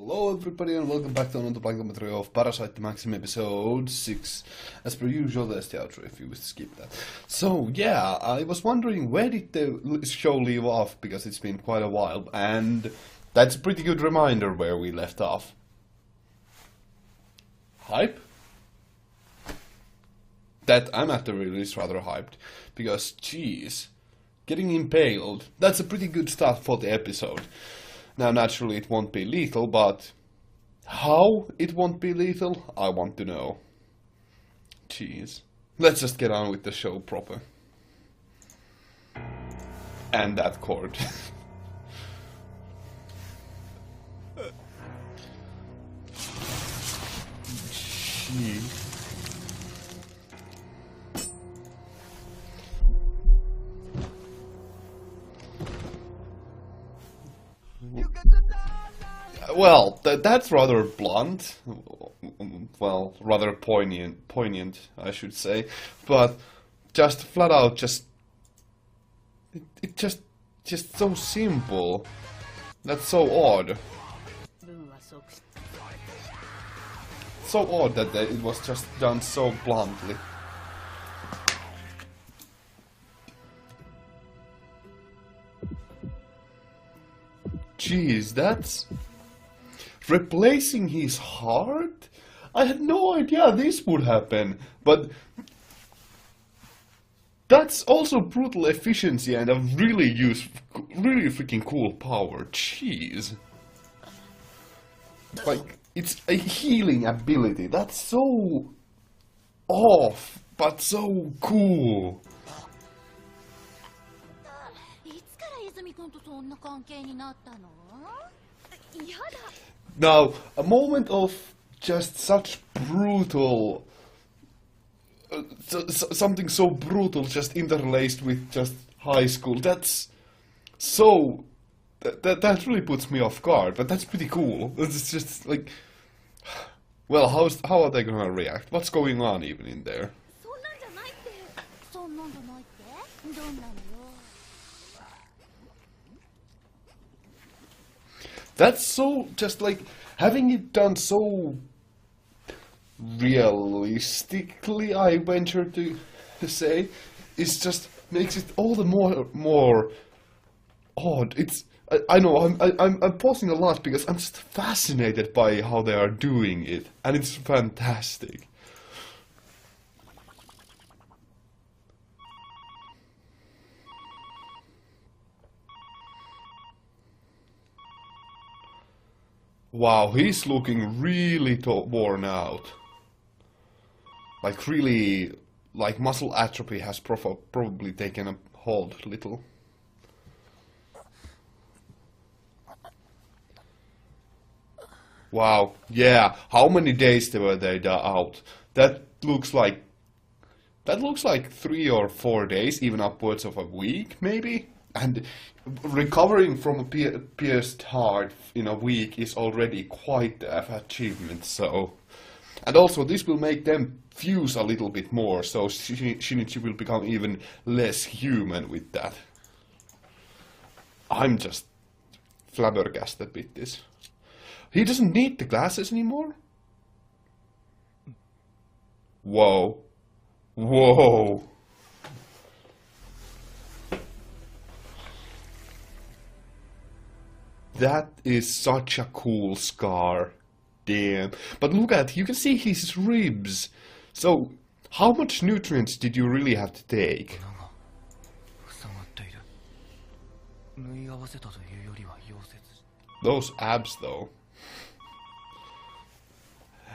Hello everybody and welcome back to another blank material of Parasyte the Maxim episode 6. As per usual, there's the outro if you wish to skip that. So yeah, I was wondering where did the show leave off, because it's been quite a while, and that's a pretty good reminder where we left off. Hype? That I'm at the release rather hyped, because geez, getting impaled, that's a pretty good start for the episode. Now, naturally, it won't be lethal, but how it won't be lethal, I want to know. Jeez. Let's just get on with the show proper. And that chord. Jeez. Well, that's rather blunt. Well, rather poignant, I should say. But just flat out, just so simple. That's so odd. So odd that it was just done so bluntly. Jeez, that's... replacing his heart? I had no idea this would happen, but that's also brutal efficiency and a really freaking cool power. Jeez. Like, it's a healing ability. That's so off, but so cool. Now, a moment of just such brutal, something so brutal just interlaced with just high school, that's so, that really puts me off guard, but that's pretty cool. It's just like, well, how are they gonna react? What's going on even in there? That's so, just like, having it done so realistically, I venture to say, is just, makes it all the more odd. It's, I know, I'm pausing a lot because I'm just fascinated by how they are doing it, and it's fantastic. Wow, he's looking really worn out. Like really, like muscle atrophy has probably taken a hold little. Wow, yeah, how many days were they out? That looks like 3 or 4 days, even upwards of a week, maybe? And recovering from a pierced heart in a week is already quite an achievement, so... And also, this will make them fuse a little bit more, so Shinichi will become even less human with that. I'm just flabbergasted with this. He doesn't need the glasses anymore? Whoa. Whoa. That is such a cool scar. Damn. But look at, you can see his ribs. So, how much nutrients did you really have to take? Those abs, though.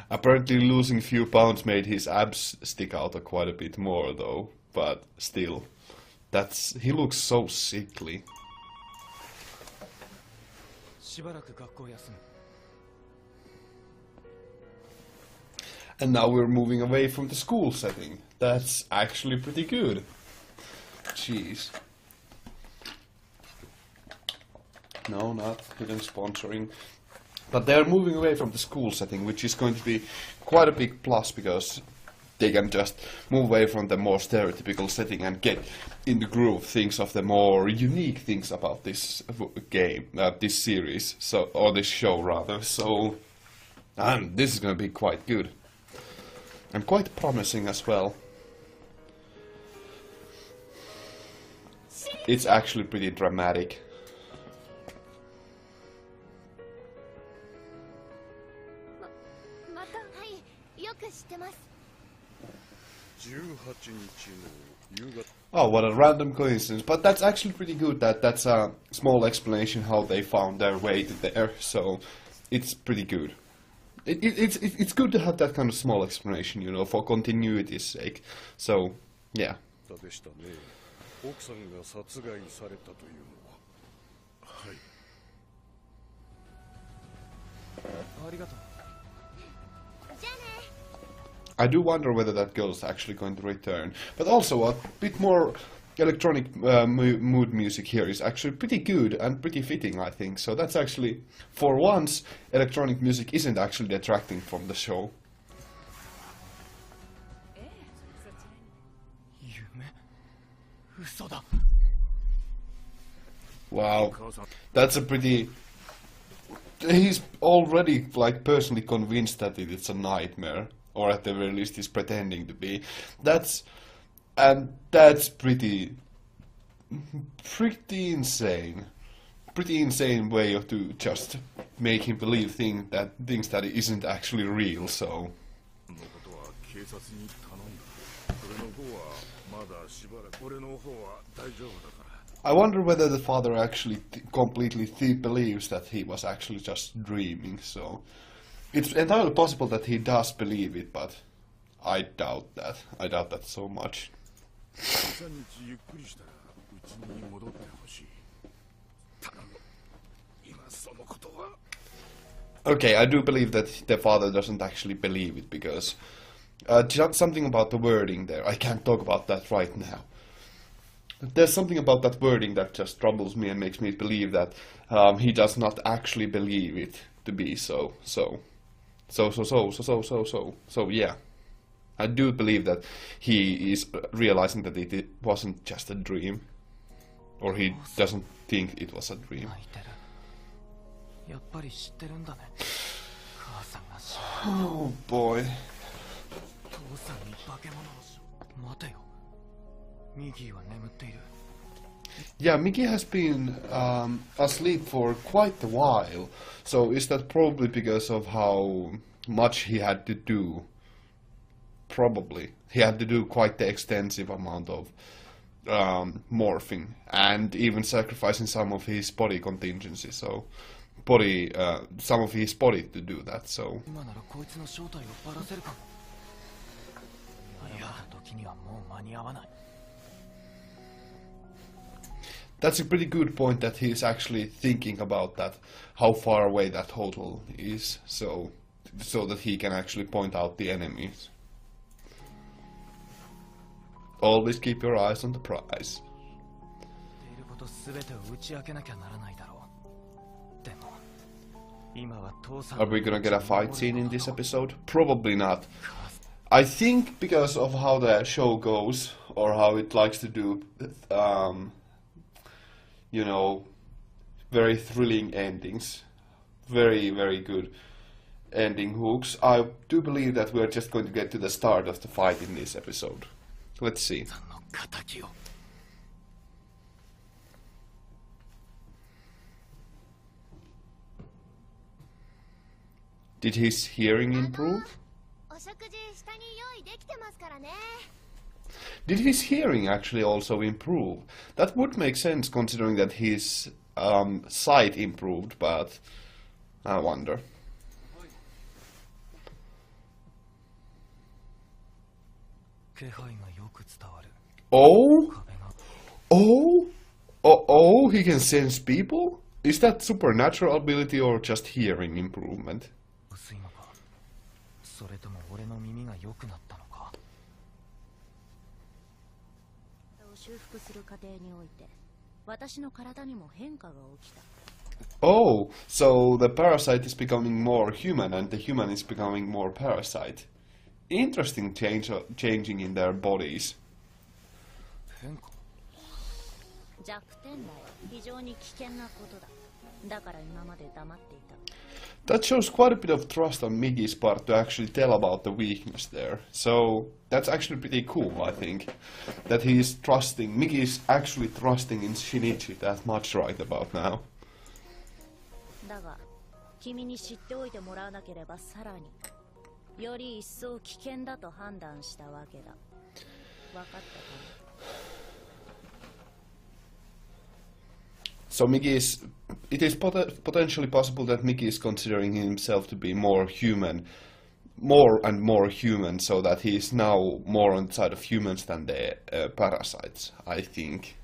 Apparently losing a few pounds made his abs stick out quite a bit more, though. But still, he looks so sickly. And now we're moving away from the school setting. That's actually pretty good. Jeez. No, not hidden sponsoring. But they're moving away from the school setting, which is going to be quite a big plus, because they can just move away from the more stereotypical setting and get in the groove things of the more unique things about this game, this series, so, or this show rather. So, and this is gonna be quite good and quite promising as well. It's actually pretty dramatic. Oh, what a random coincidence. But that's actually pretty good. That's a small explanation how they found their way to there. So it's pretty good. It's good to have that kind of small explanation, you know, for continuity's sake. So yeah. I do wonder whether that girl is actually going to return. But also a bit more electronic mood music here is actually pretty good and pretty fitting, I think. So that's actually, for once, electronic music isn't actually detracting from the show. Wow, that's a pretty... He's already, like, personally convinced that it's a nightmare. Or at the very least he's pretending to be. That's pretty insane. Pretty insane way of to just make him believe things that isn't actually real, so. I wonder whether the father actually completely believes that he was actually just dreaming, so. It's entirely possible that he does believe it, but I doubt that. I doubt that so much. Okay, I do believe that the father doesn't actually believe it, because something about the wording there. I can't talk about that right now. There's something about that wording that just troubles me and makes me believe that he does not actually believe it to be so. So yeah. I do believe that he is realizing that it wasn't just a dream. Or he doesn't think it was a dream. Oh boy. Yeah, Miki has been asleep for quite a while, so is that probably because of how much he had to do? Probably. He had to do quite the extensive amount of morphing, and even sacrificing some of his body contingency, so some of his body to do that, so... That's a pretty good point that he's actually thinking about that, how far away that hotel is, so that he can actually point out the enemies. Always keep your eyes on the prize. Are we gonna get a fight scene in this episode? Probably not. I think because of how the show goes, or how it likes to do, you know, very thrilling endings, very, very good ending hooks. I do believe that we're just going to get to the start of the fight in this episode. Let's see. Did his hearing improve? Did his hearing actually also improve? That would make sense considering that his sight improved, but I wonder. Oh? Oh, he can sense people? Is that supernatural ability or just hearing improvement? Oh, so the parasite is becoming more human and the human is becoming more parasite. interesting changing in their bodies. 弱点だよ。非常に危険なことだ。だから今まで黙っていた。 That shows quite a bit of trust on Miggy's part to actually tell about the weakness there. So that's actually pretty cool, I think. That he's trusting, Miggy's actually trusting in Shinichi that much right about now. だが、君に知っておいてもらわなければさらにより一層危険だと判断したわけだ。分かったかな？ So it is potentially possible that Miggy is considering himself to be more human, more and more human, so that he is now more on the side of humans than the parasites, I think.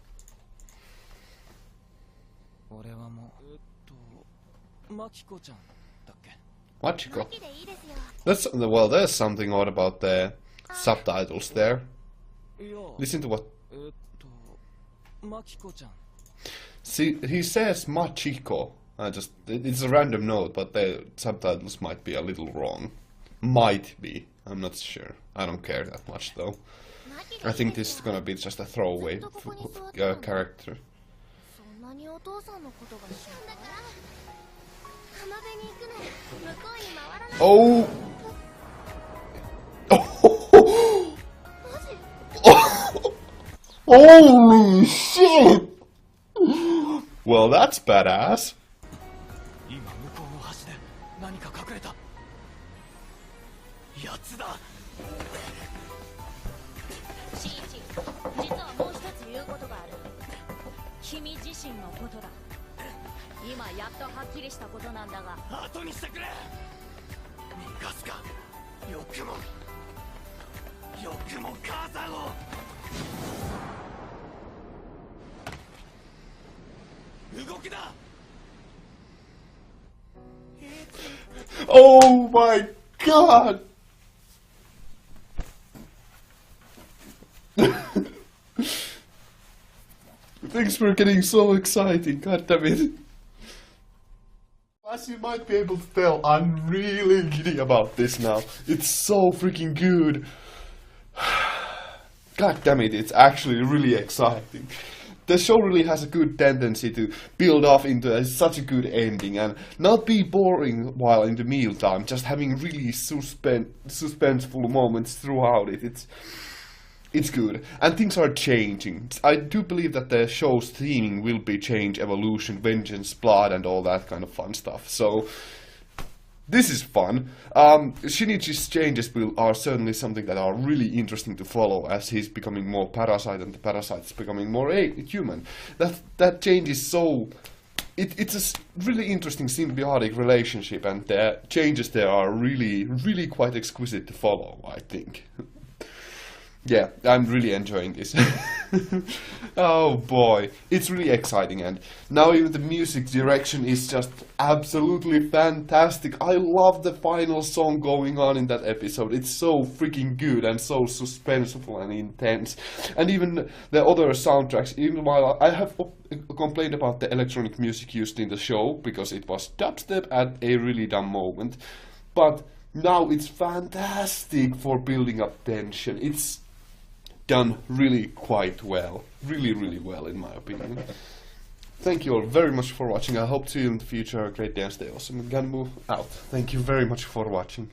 Machiko? That's, well, there's something odd about the subtitles there. Listen to what... See, he says Machiko. It's a random note, but the subtitles might be a little wrong. Might be. I'm not sure. I don't care that much, though. I think this is gonna be just a throwaway character. Oh! Holy shit! Well, that's badass. Oh my god! Things were getting so exciting, god damn it. As you might be able to tell, I'm really giddy about this now. It's so freaking good. God damn it, it's actually really exciting. The show really has a good tendency to build off into such a good ending and not be boring while in the mealtime, just having really suspenseful moments throughout it. It's good, and things are changing. I do believe that the show's theming will be change, evolution, vengeance, blood, and all that kind of fun stuff. So this is fun. Shinichi's changes are certainly something that are really interesting to follow, as he's becoming more parasite and the parasite's becoming more human. That change is so... It's a really interesting symbiotic relationship, and the changes there are really quite exquisite to follow, I think. Yeah, I'm really enjoying this. Oh boy, it's really exciting, and now even the music direction is just absolutely fantastic. I love the final song going on in that episode. It's so freaking good and so suspenseful and intense. And even the other soundtracks, even while I have complained about the electronic music used in the show, because it was dubstep at a really dumb moment, but now it's fantastic for building up tension. It's done really quite well. Really well, in my opinion. Thank you all very much for watching. I hope to see you in the future. Have a great day and stay awesome. Ganmu out. Thank you very much for watching.